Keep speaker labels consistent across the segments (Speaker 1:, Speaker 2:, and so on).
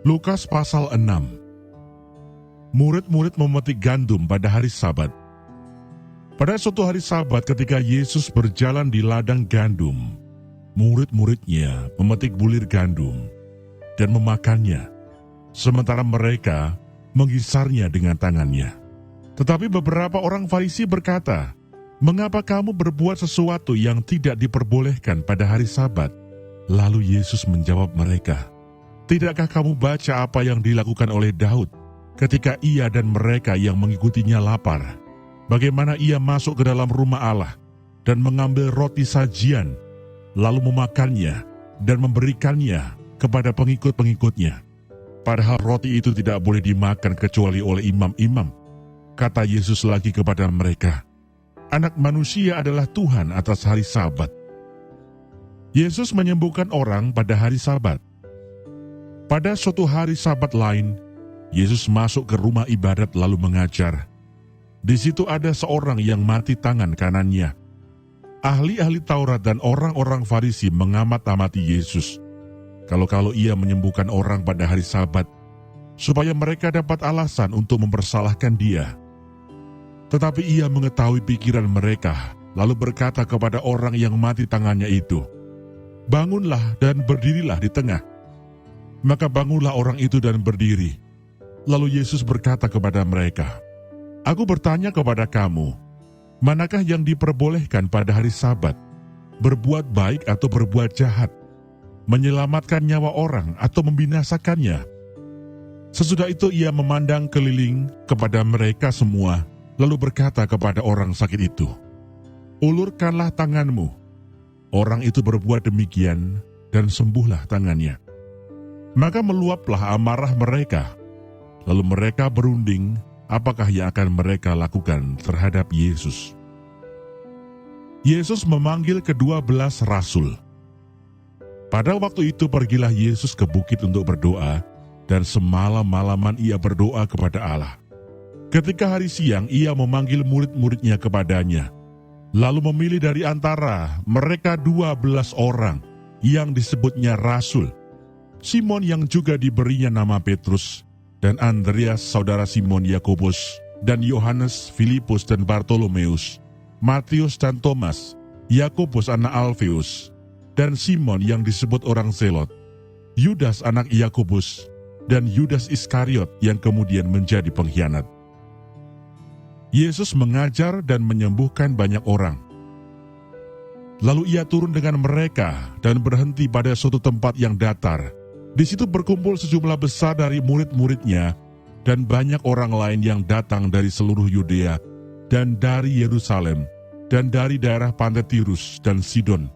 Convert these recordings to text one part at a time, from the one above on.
Speaker 1: Lukas pasal 6. Murid-murid memetik gandum pada hari Sabat. Pada suatu hari Sabat ketika Yesus berjalan di ladang gandum, murid-muridnya memetik bulir gandum dan memakannya, sementara mereka menggisarnya dengan tangannya. Tetapi beberapa orang Farisi berkata, "Mengapa kamu berbuat sesuatu yang tidak diperbolehkan pada hari Sabat?" Lalu Yesus menjawab mereka, "Tidakkah kamu baca apa yang dilakukan oleh Daud ketika ia dan mereka yang mengikutinya lapar? Bagaimana ia masuk ke dalam rumah Allah dan mengambil roti sajian, lalu memakannya dan memberikannya kepada pengikut-pengikutnya. Padahal roti itu tidak boleh dimakan kecuali oleh imam-imam." Kata Yesus lagi kepada mereka, "Anak manusia adalah Tuhan atas hari Sabat." Yesus menyembuhkan orang pada hari Sabat. Pada suatu hari Sabat lain, Yesus masuk ke rumah ibadat lalu mengajar. Di situ ada seorang yang mati tangan kanannya. Ahli-ahli Taurat dan orang-orang Farisi mengamat-amati Yesus, kalau ia menyembuhkan orang pada hari Sabat, supaya mereka dapat alasan untuk mempersalahkan dia. Tetapi ia mengetahui pikiran mereka, lalu berkata kepada orang yang mati tangannya itu, "Bangunlah dan berdirilah di tengah." Maka bangunlah orang itu dan berdiri. Lalu Yesus berkata kepada mereka, "Aku bertanya kepada kamu, manakah yang diperbolehkan pada hari Sabat? Berbuat baik atau berbuat jahat? Menyelamatkan nyawa orang atau membinasakannya?" Sesudah itu ia memandang keliling kepada mereka semua, lalu berkata kepada orang sakit itu, "Ulurkanlah tanganmu." Orang itu berbuat demikian dan sembuhlah tangannya. Maka meluaplah amarah mereka. Lalu mereka berunding apakah yang akan mereka lakukan terhadap Yesus. Yesus memanggil ke-12 rasul. Pada waktu itu pergilah Yesus ke bukit untuk berdoa, dan semalam-malaman ia berdoa kepada Allah. Ketika hari siang ia memanggil murid-muridnya kepadanya, lalu memilih dari antara mereka 12 orang yang disebutnya rasul. Simon yang juga diberinya nama Petrus, dan Andreas saudara Simon Yakobus, dan Yohanes, Filipus dan Bartolomeus, Matius dan Thomas, Yakobus anak Alfeus, dan Simon yang disebut orang Zelot, Yudas anak Yakobus, dan Yudas Iskariot yang kemudian menjadi pengkhianat. Yesus mengajar dan menyembuhkan banyak orang. Lalu ia turun dengan mereka dan berhenti pada suatu tempat yang datar. Di situ berkumpul sejumlah besar dari murid-muridnya dan banyak orang lain yang datang dari seluruh Yudea dan dari Yerusalem dan dari daerah pantai Tirus dan Sidon.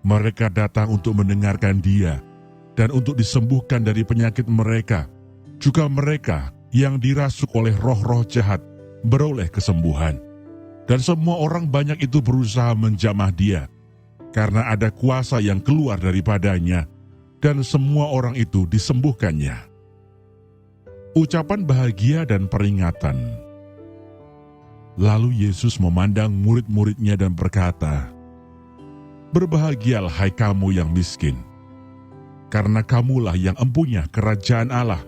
Speaker 1: Mereka datang untuk mendengarkan dia dan untuk disembuhkan dari penyakit mereka. Juga mereka yang dirasuk oleh roh-roh jahat beroleh kesembuhan. Dan semua orang banyak itu berusaha menjamah dia, karena ada kuasa yang keluar daripadanya, dan semua orang itu disembuhkannya. Ucapan bahagia dan peringatan. Lalu Yesus memandang murid-muridnya dan berkata, "Berbahagialah hai kamu yang miskin, karena kamulah yang empunya kerajaan Allah.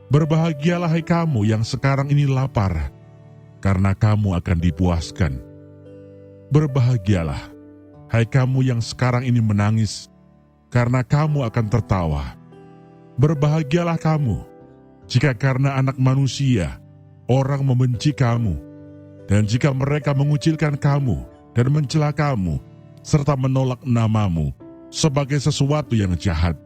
Speaker 1: Berbahagialah hai kamu yang sekarang ini lapar, karena kamu akan dipuaskan. Berbahagialah hai kamu yang sekarang ini menangis, karena kamu akan tertawa. Berbahagialah kamu jika karena Anak Manusia orang membenci kamu, dan jika mereka mengucilkan kamu dan mencela kamu, serta menolak namamu sebagai sesuatu yang jahat.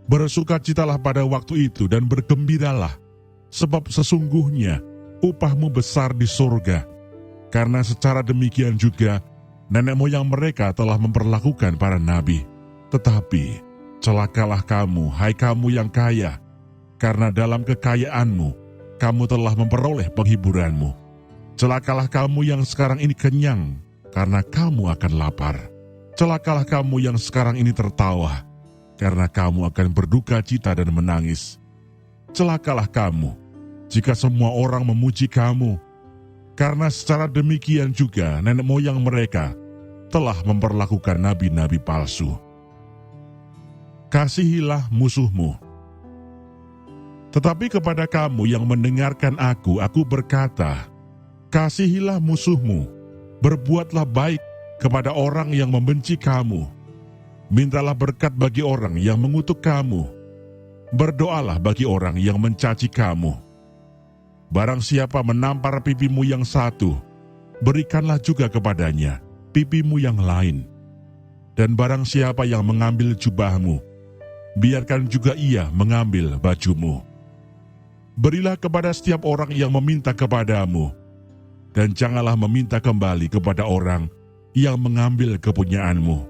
Speaker 1: Bersukacitalah pada waktu itu dan bergembiralah, sebab sesungguhnya upahmu besar di surga. Karena secara demikian juga nenek moyang mereka telah memperlakukan para nabi. Tetapi celakalah kamu, hai kamu yang kaya, karena dalam kekayaanmu kamu telah memperoleh penghiburanmu. Celakalah kamu yang sekarang ini kenyang, karena kamu akan lapar. Celakalah kamu yang sekarang ini tertawa, karena kamu akan berduka cita dan menangis. Celakalah kamu jika semua orang memuji kamu, karena secara demikian juga nenek moyang mereka telah memperlakukan nabi-nabi palsu. Kasihilah musuhmu. Tetapi kepada kamu yang mendengarkan aku berkata, kasihilah musuhmu, berbuatlah baik kepada orang yang membenci kamu, mintalah berkat bagi orang yang mengutuk kamu, berdoalah bagi orang yang mencaci kamu. Barang siapa menampar pipimu yang satu, berikanlah juga kepadanya pipimu yang lain. Dan barang siapa yang mengambil jubahmu, biarkan juga ia mengambil bajumu. Berilah kepada setiap orang yang meminta kepadamu, dan janganlah meminta kembali kepada orang yang mengambil kepunyaanmu.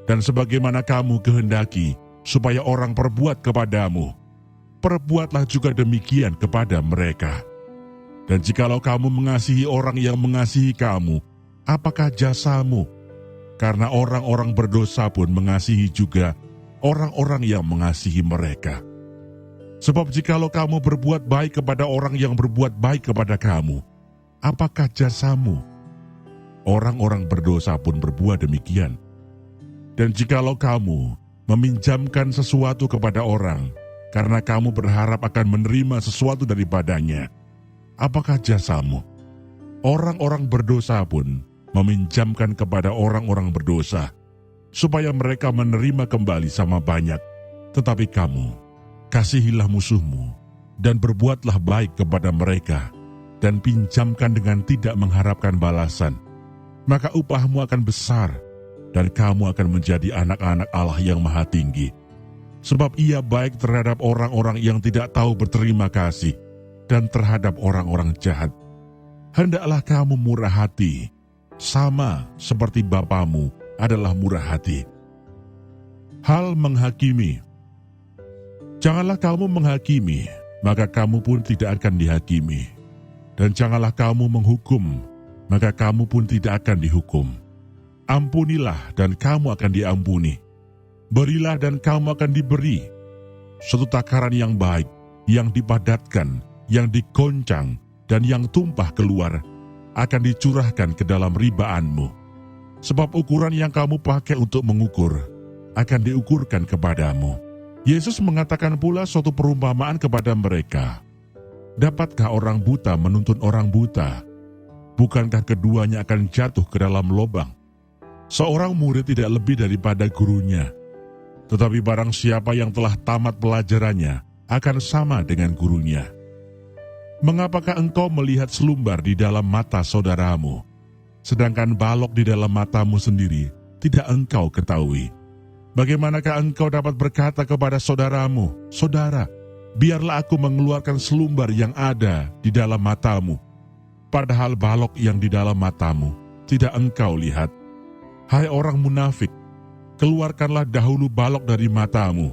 Speaker 1: Dan sebagaimana kamu kehendaki supaya orang perbuat kepadamu, perbuatlah juga demikian kepada mereka. Dan jikalau kamu mengasihi orang yang mengasihi kamu, apakah jasamu? Karena orang-orang berdosa pun mengasihi juga orang-orang yang mengasihi mereka. Sebab jikalau kamu berbuat baik kepada orang yang berbuat baik kepada kamu, apakah jasamu? Orang-orang berdosa pun berbuat demikian. Dan jikalau kamu meminjamkan sesuatu kepada orang, karena kamu berharap akan menerima sesuatu daripadanya, apakah jasamu? Orang-orang berdosa pun meminjamkan kepada orang-orang berdosa, supaya mereka menerima kembali sama banyak. Tetapi kamu, kasihilah musuhmu, dan berbuatlah baik kepada mereka, dan pinjamkan dengan tidak mengharapkan balasan. Maka upahmu akan besar, dan kamu akan menjadi anak-anak Allah yang Maha Tinggi. Sebab ia baik terhadap orang-orang yang tidak tahu berterima kasih, dan terhadap orang-orang jahat. Hendaklah kamu murah hati, sama seperti Bapamu adalah murah hati. Hal menghakimi. Janganlah kamu menghakimi, maka kamu pun tidak akan dihakimi. Dan janganlah kamu menghukum, maka kamu pun tidak akan dihukum. Ampunilah dan kamu akan diampuni. Berilah dan kamu akan diberi. Suatu takaran yang baik, yang dipadatkan, yang dikoncang, dan yang tumpah keluar, akan dicurahkan ke dalam ribaanmu. Sebab ukuran yang kamu pakai untuk mengukur, akan diukurkan kepadamu. Yesus mengatakan pula suatu perumpamaan kepada mereka. Dapatkah orang buta menuntun orang buta? Bukankah keduanya akan jatuh ke dalam lubang? Seorang murid tidak lebih daripada gurunya. Tetapi barang siapa yang telah tamat pelajarannya, akan sama dengan gurunya. Mengapakah engkau melihat selumbar di dalam mata saudaramu, sedangkan balok di dalam matamu sendiri tidak engkau ketahui? Bagaimanakah engkau dapat berkata kepada saudaramu, saudara, biarlah aku mengeluarkan selumbar yang ada di dalam matamu, padahal balok yang di dalam matamu tidak engkau lihat? Hai orang munafik, keluarkanlah dahulu balok dari matamu,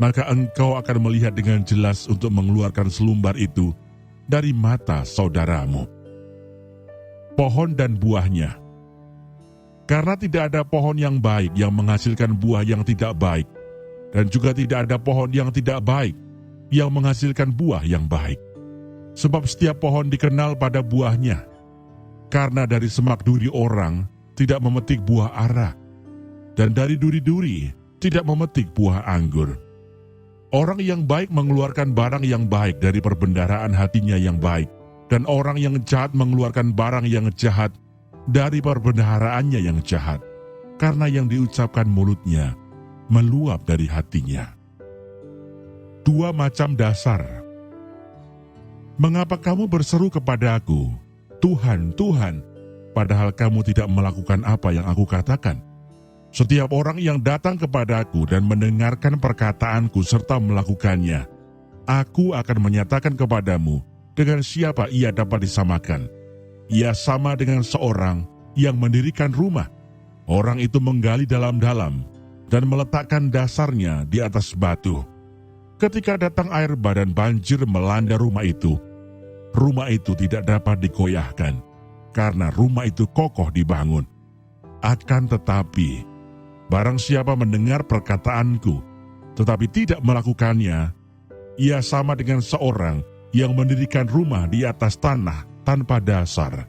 Speaker 1: maka engkau akan melihat dengan jelas untuk mengeluarkan selumbar itu dari mata saudaramu. Pohon dan buahnya. Karena tidak ada pohon yang baik yang menghasilkan buah yang tidak baik, dan juga tidak ada pohon yang tidak baik yang menghasilkan buah yang baik. Sebab setiap pohon dikenal pada buahnya. Karena dari semak duri orang tidak memetik buah ara, dan dari duri-duri tidak memetik buah anggur. Orang yang baik mengeluarkan barang yang baik dari perbendaharaan hatinya yang baik, dan orang yang jahat mengeluarkan barang yang jahat dari perbendaharaannya yang jahat, karena yang diucapkan mulutnya meluap dari hatinya. Dua macam dasar. Mengapa kamu berseru kepada aku, Tuhan, Tuhan, padahal kamu tidak melakukan apa yang aku katakan? Setiap orang yang datang kepadaku dan mendengarkan perkataanku serta melakukannya, aku akan menyatakan kepadamu dengan siapa ia dapat disamakan. Ia sama dengan seorang yang mendirikan rumah. Orang itu menggali dalam-dalam dan meletakkan dasarnya di atas batu. Ketika datang air bah dan banjir melanda rumah itu tidak dapat dikoyahkan, karena rumah itu kokoh dibangun. Akan tetapi, barang siapa mendengar perkataanku, tetapi tidak melakukannya, ia sama dengan seorang yang mendirikan rumah di atas tanah tanpa dasar.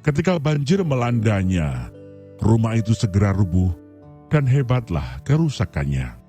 Speaker 1: Ketika banjir melandanya, rumah itu segera rubuh dan hebatlah kerusakannya.